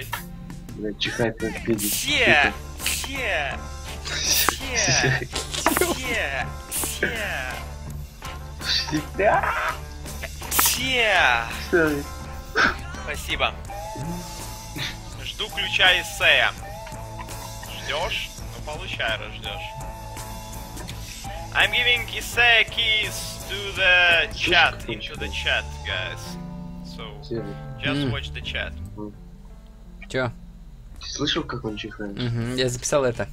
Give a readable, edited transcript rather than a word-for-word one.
Ой. Блядь, чихает как пиздец. Все! Спасибо. Жду ключа из Сея. Ждешь? Ну получай, раз ждешь. I'm giving Isaiah keys to the chat, into the chat, guys. So, just watch the chat. Чё? Ты слышал, как он чихает? Я записал это.